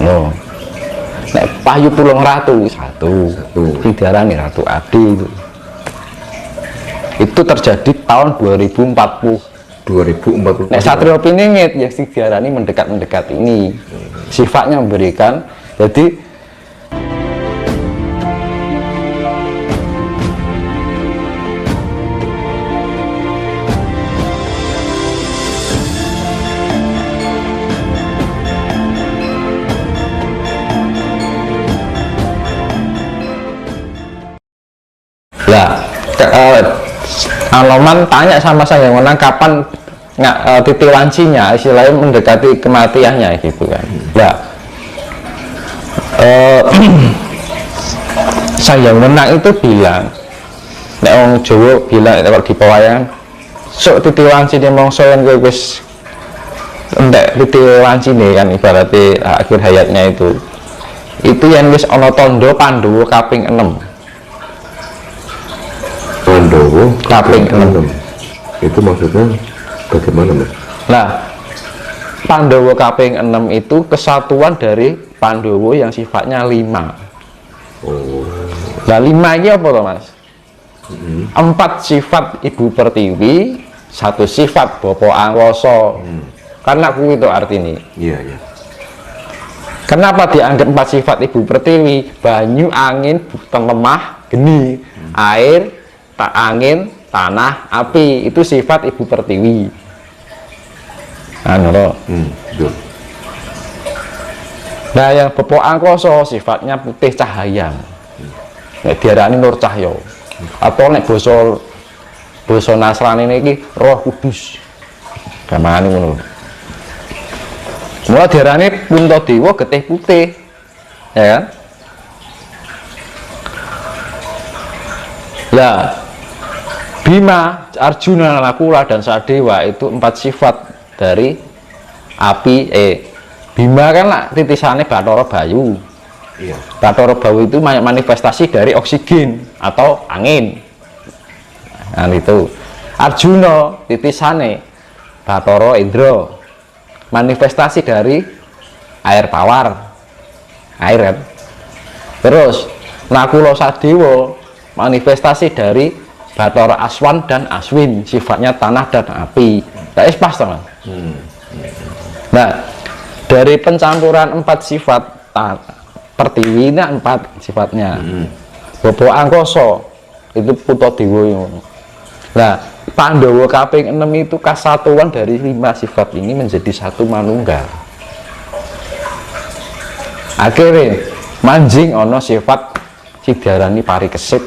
no. Nek Wahyu Pulung Ratu satu sing diarani Ratu Adi itu terjadi tahun 2040. Nek Satrio Piningit yang sing diarani mendekat-mendekat ini sifatnya memberikan, jadi Anoman tanya sama saya menang kapan titik lancinya, istilahnya mendekati kematiannya gitu kan. Saya menang itu bilang, nek wong Jawa bilang kalau di pewayangan sok titik lanci dia mongso yang gue wis entek titik lanci nih kan, ibaratnya akhir hayatnya itu yang wis ono tondo Pandhawa kaping 6. Pandhawa kaping 6 itu maksudnya bagaimana, Mas? Nah, Pandhawa kaping 6 itu kesatuan dari Pandhawa yang sifatnya 5. Nah 5 ini apa toh, Mas? 4 sifat Ibu Pertiwi, 1 sifat Bapak Angkasa. Karena aku itu artinya. Iya. Kenapa dianggap 4 sifat Ibu Pertiwi? Banyu, angin, lemah, geni, air, angin, tanah, api, itu sifat Ibu Pertiwi. Nah yang Bapak Angkasa sifatnya putih cahaya, diarani Nur Cahyo, atau nek basa Nasrani ini Roh Kudus. Gampangane ngono. Mula diarani Puntadewa getih putih, ya kan? Lah Bima, Arjuna, Nakula, dan Sadewa itu 4 sifat dari api. Bima kan lah titisannya Bathara Bayu. Iya. Bathara Bayu itu manifestasi dari oksigen atau angin. Nah itu. Arjuna titisannya Bathara Indra, manifestasi dari air tawar, air kan. Terus Nakula Sadewa manifestasi dari Bathara Aswan dan Aswin, sifatnya tanah dan api. Tak pas teman. Nah, dari pencampuran 4 sifat Pertiwi ini 4 sifatnya. Bapak Angkasa itu Puntadewa. Nah, Pandhawa kaping 6 itu kesatuan dari 5 sifat ini menjadi satu manunggal. Akhirnya manjing ono sifat sidarani parikesit.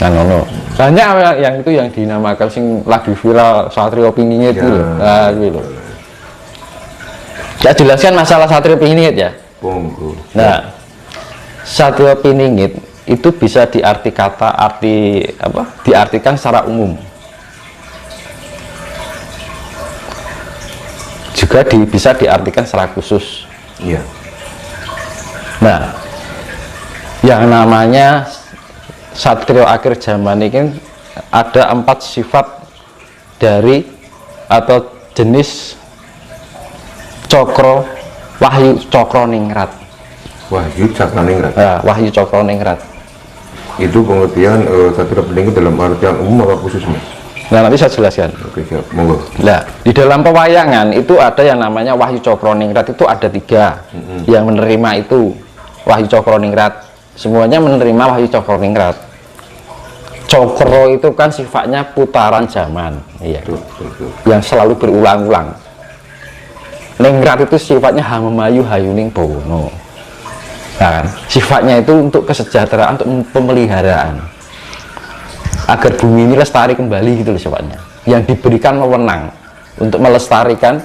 Kan ono. Banyak yang itu yang dinamakan sing lagi viral Satrio Piningit itu. Nah, gitu. Saya jelaskan masalah Satrio Piningit ya. Nah, Satrio Piningit itu bisa diartikan secara umum. Juga bisa diartikan secara khusus. Iya. Nah, yang namanya Satrio akhir zaman ini ada 4 sifat dari atau jenis cokro Wahyu Cokroningrat. Wahyu Cokroningrat. Wahyu Cokroningrat. Itu pengertian Satrio Piningit dalam artian umum apa khusus, Mas? Nah nanti saya jelaskan. Oke, siap. Monggo. Nah di dalam pewayangan itu ada yang namanya Wahyu Cokroningrat, itu ada 3 yang menerima itu Wahyu Cokroningrat. Semuanya menerima Wahyu Cokroningrat. Cokro itu kan sifatnya putaran zaman, iya, yang selalu berulang-ulang. Ningrat itu sifatnya hamemayu hayuning bawana. Nah, sifatnya itu untuk kesejahteraan, untuk pemeliharaan, agar bumi ini lestari kembali gitu loh sifatnya. Yang diberikan wewenang untuk melestarikan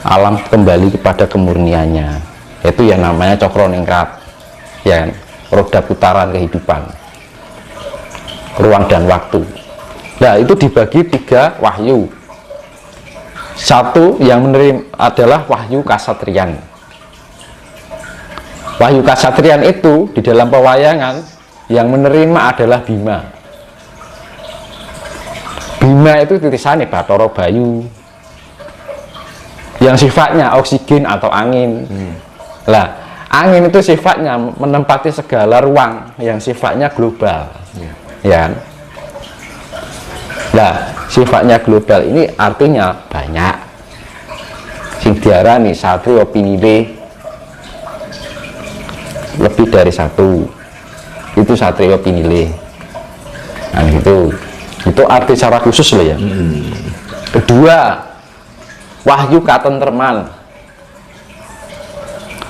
alam kembali kepada kemurniannya. Itu yang namanya Cokroningrat, ya, roda putaran kehidupan, ruang dan waktu. Nah itu dibagi 3 wahyu. 1 yang menerima adalah Wahyu Kasatriyan. Wahyu Kasatriyan itu di dalam pewayangan yang menerima adalah Bima. Bima itu titisannya Bathara Bayu. yang sifatnya oksigen atau angin. Lah, angin itu sifatnya menempati segala ruang yang sifatnya global, ya. Nah, sifatnya global ini artinya banyak. Sing diarani satria pinilih lebih dari satu, itu satria pinilih. Nah, itu arti secara khusus loh ya. Kedua, wahyu katentreman.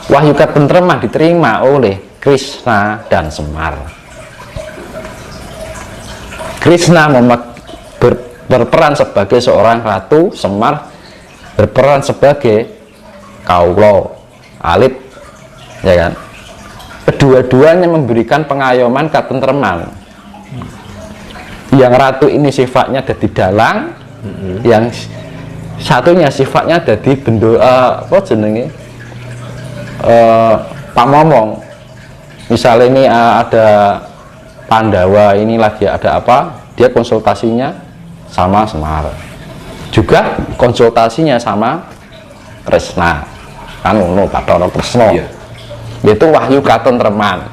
Wahyu katentreman diterima oleh Krishna dan Semar. Krishna berperan sebagai seorang ratu, Semar berperan sebagai kaulo, alit, ya kan? Kedua-duanya memberikan pengayoman katentreman. Yang ratu ini sifatnya jadi dalang, yang satunya sifatnya jadi bendo apa jenenge pamomong. Misalnya ini ada Pandawa, ini lagi ada apa, dia konsultasinya sama Semar, juga konsultasinya sama Kresna, kan ngono Bathara Kresna. Itu wahyu katentreman,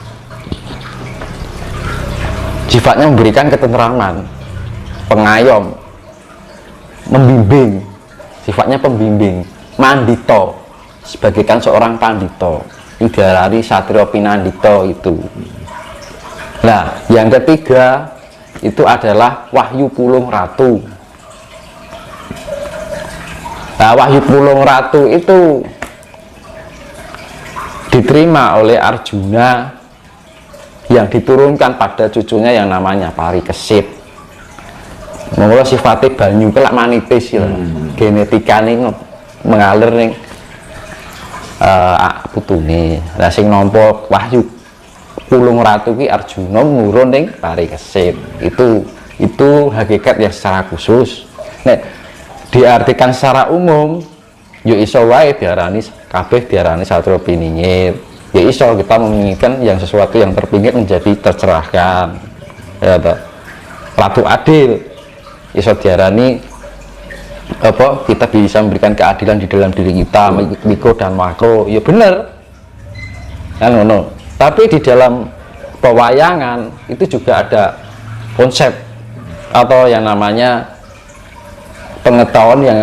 sifatnya memberikan ketentraman, pengayom, membimbing, sifatnya pembimbing. Mandito, sebagai kan seorang pandito, ini diarani satrio pinandito itu. Nah, yang ketiga itu adalah wahyu pulung ratu. Nah, wahyu pulung ratu itu diterima oleh Arjuna yang diturunkan pada cucunya yang namanya Parikesit. Monggo sifatnya banyu kelak manitis ya. Genetika ini mengalir ning putune. Lah sing nampa wahyu pulung ratu ki Arjuna ngurun ning Parikesit. Itu hakikat yang secara khusus. Nek diartikan secara umum ya iso wae diarani kabeh diarani satria piningit. Ya iso kita menginginkan yang sesuatu yang terpinggir menjadi tercerahkan, ya toh. Ratu adil iso diarani apa, kita bisa memberikan keadilan di dalam diri kita, mikro dan makro, ya bener kan ngono. Tapi di dalam pewayangan itu juga ada konsep atau yang namanya pengetahuan yang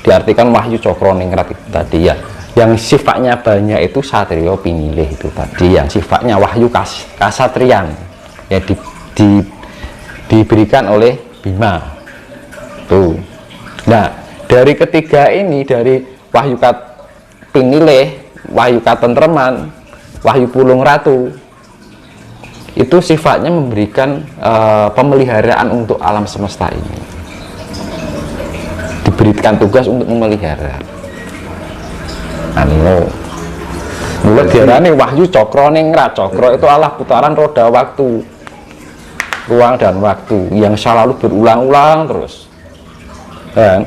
diartikan wahyu cokroningrat itu tadi ya, yang sifatnya banyak itu satrio pinilih itu tadi, yang sifatnya wahyu kasatrian yang diberikan oleh Bima tuh. Nah, dari ketiga ini, dari wahyu pinilih, wahyu katentreman, wahyu pulung ratu, itu sifatnya memberikan pemeliharaan untuk alam semesta ini, diberikan tugas untuk memelihara. Mulai diarani wahyu cokroningrat. Cokro itu adalah putaran roda waktu, ruang dan waktu yang selalu berulang-ulang terus. Dan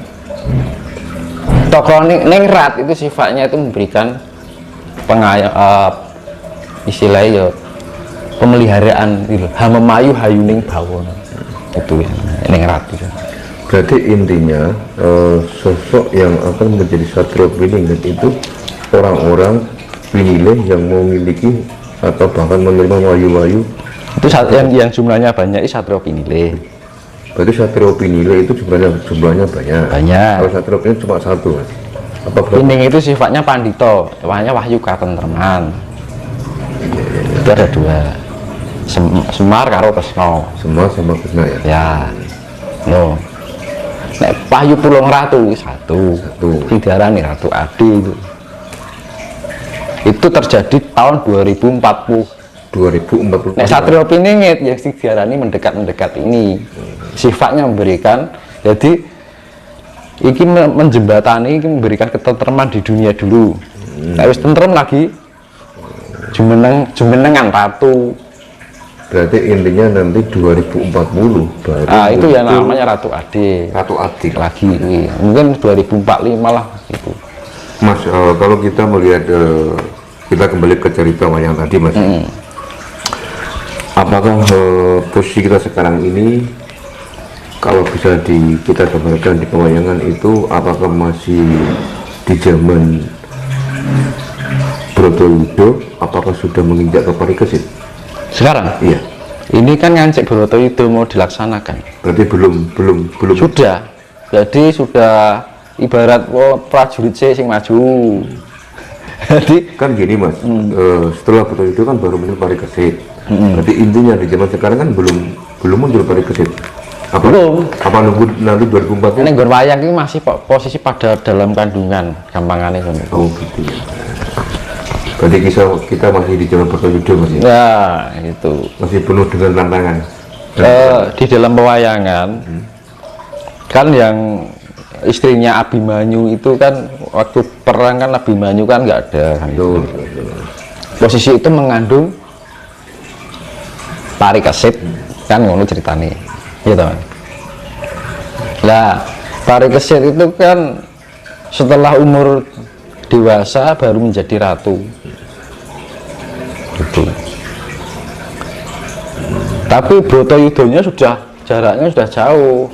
cokroningrat itu sifatnya itu memberikan istilahnya pemeliharaan gitu. Hamemayu hayuning bawana itu ya, ningrat itu. Berarti intinya sosok yang akan menjadi satria piningit itu orang-orang pinilih yang memiliki atau bahkan menerima wahyu-wahyu itu yang jumlahnya banyak itu satria pinilih. Berarti satria pinilih itu jumlahnya banyak. Kalau satria pinilih cuma satu, Mas. Apa pining itu sifatnya pandito, wahnya wahyu katentreman. Itu ada dua, Semar karo Kresna. Semar sama Kresna ya. Ya, no. Nek wahyu pulung ratu satu. Diarani Ratu Adi itu terjadi tahun 2040. Nek satria piningit yang diarani mendekat ini, sifatnya memberikan, jadi iki menjembatani, iki memberikan ketentraman di dunia dulu. Wis tentrem lagi jumenengan ratu. Berarti intinya nanti 2040 baru. Itu yang namanya Ratu Adi. Ratu Adi lagi, mungkin 2045 lah gitu. Mas, kalau kita melihat kita kembali ke cerita wayang tadi, Mas. Apakah posisi kita sekarang ini, kalau bisa kita gambarkan di pewayangan itu, apakah masih di zaman Bratayuda apakah sudah menginjak ke Parikesit? Sekarang? Iya. Ini kan ngancik Bratayuda mau dilaksanakan. Berarti belum. Sudah. Jadi sudah ibarat prajurit sing maju. Jadi kan gini Mas, setelah Bratayuda kan baru muncul Parikesit. Berarti intinya di zaman sekarang kan belum muncul Parikesit. Belum. Apa nunggu nanti 2004? Ini nggon wayang ini masih posisi pada dalam kandungan, gampangannya ngono. Oh gitu ya. Berarti kita masih di zaman Bratayuda Mas ya? Nah, itu. Masih penuh dengan tantangan. Di dalam pewayangan kan yang istrinya Abimanyu itu kan waktu perang kan Abimanyu kan nggak ada kan. Posisi itu mengandung Parikesit kan ngono ceritanya gitu kan. Nah Parikesit itu kan setelah umur dewasa baru menjadi ratu gitu. Tapi Bratayudanya sudah jaraknya sudah jauh.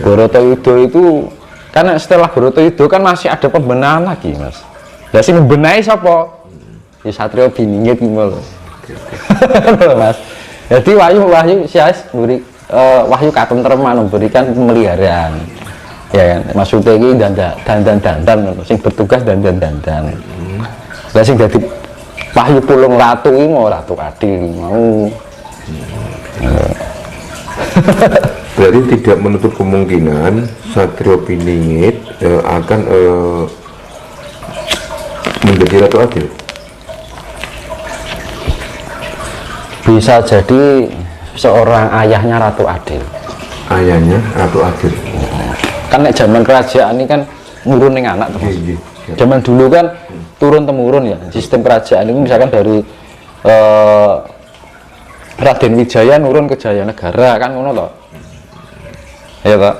Bratayuda itu karena setelah Bratayuda kan masih ada pembenahan lagi Mas. Lah sing membenahi sapa? Ya Satrio Biningit ngono. Mas. Jadi wahyu sias beri wahyu katentreman memberikan pemeliharaan. Ya kan, maksudnya ini dandan sing bertugas dandan. Lah sing dadi wahyu pulung ratu iki mau Ratu Adil mau. Berarti tidak menutup kemungkinan Satrio Piningit akan menjadi Ratu Adil. Bisa jadi seorang ayahnya Ratu Adil. Ayahnya Ratu Adil. Kan nek zaman kerajaan ini kan nurun ning anak terus. Zaman dulu kan turun temurun ya. Sistem kerajaan ini misalkan dari Raden Wijaya nurun ke Jayanegara kan ngono toh. Ya Pak.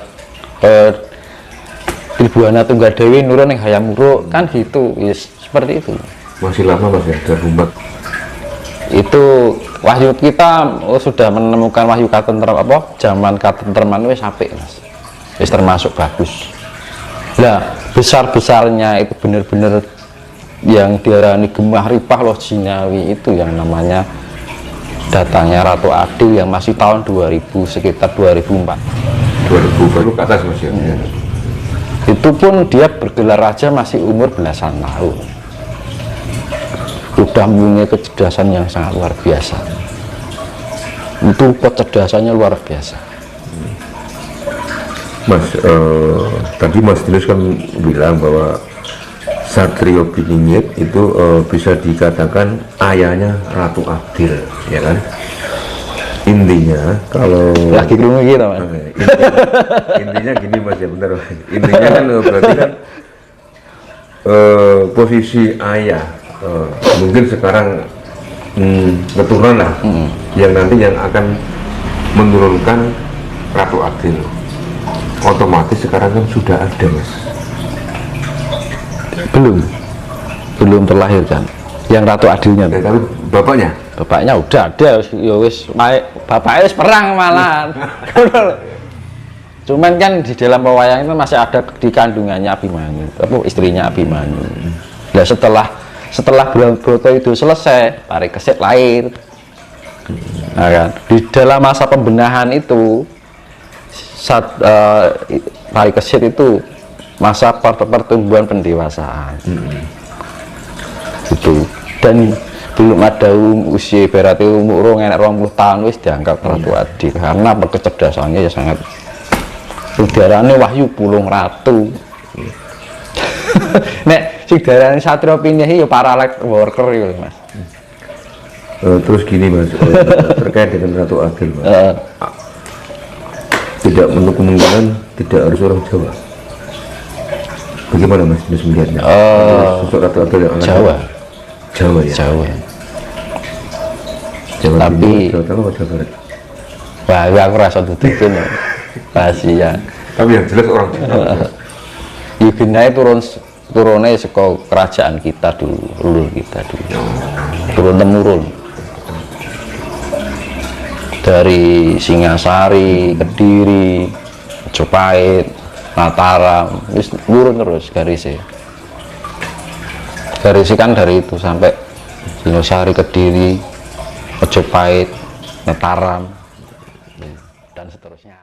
Tribuana Tunggadewi nurun ning Hayam Wuruk kan gitu. Yes, seperti itu. Masih lama Mas ya ada umat. Itu wahyu kita sudah menemukan wahyu katentreman apa zaman katentreman wis apik Mas. Wis termasuk bagus. Lah besar-besarnya itu benar-benar yang diarani gemah ripah loh Jinawi itu yang namanya datangnya Ratu Adil yang masih tahun 2000 sekitar 2004 baru ke atas Mas ya. Itu pun dia bergelar raja masih umur belasan tahun. Sudah mempunyai kecerdasan yang sangat luar biasa. Itu kecerdasannya luar biasa. Mas, tadi Mas Dinas kan bilang bahwa Satrio Piningit itu bisa dikatakan ayahnya Ratu Adil, ya kan? Intinya kalau lagi kerungu gitu Mas. Intinya gini Mas ya, benar. Intinya kan berarti kan posisi ayah mungkin sekarang keturunan lah yang nanti yang akan menurunkan Ratu Adil. Otomatis sekarang kan sudah ada Mas. Belum terlahirkan yang Ratu Adilnya. Ya, tapi bapaknya udah ada ya wis bapaknya wis perang malahan. Cuman kan di dalam pewayangan itu masih ada di kandungannya Abimanyu, apa istrinya Abimanyu. Nah setelah Bratayuda selesai, Parikesit lahir. Nah, kan di dalam masa pembenahan itu Parikesit itu masa pertumbuhan pendewasaan. Itu dan belum ada usia berarti umur 20 tahun wis dianggap Ratu Adil karena kecerdasannya ya sangat udarane wahyu pulung ratu. Nek sing darane Satrio Piningit ya paralek worker ya Mas. Terus gini Mas, terkait dengan Ratu Adil Mas. Tidak menutup kemungkinan tidak harus orang Jawa. Bagaimana Mas Dinas melihatnya? Sosok Ratu Adil yang Jawa ya. Jawa Tapi Jawa Tengah atau Jawa Barat? wah aku rasa tutupin rahasia. Tapi yang jelas orang Jawa. Yuginai turunnya saka kerajaan kita dulu, leluhur kita dulu. Turun temurun. Dari Singasari, Kediri, Majapahit, Mataram, wis turun terus garisnya. Garisikan dari itu sampai Dinosari, Kediri, Mojopahit, Mataram, dan seterusnya.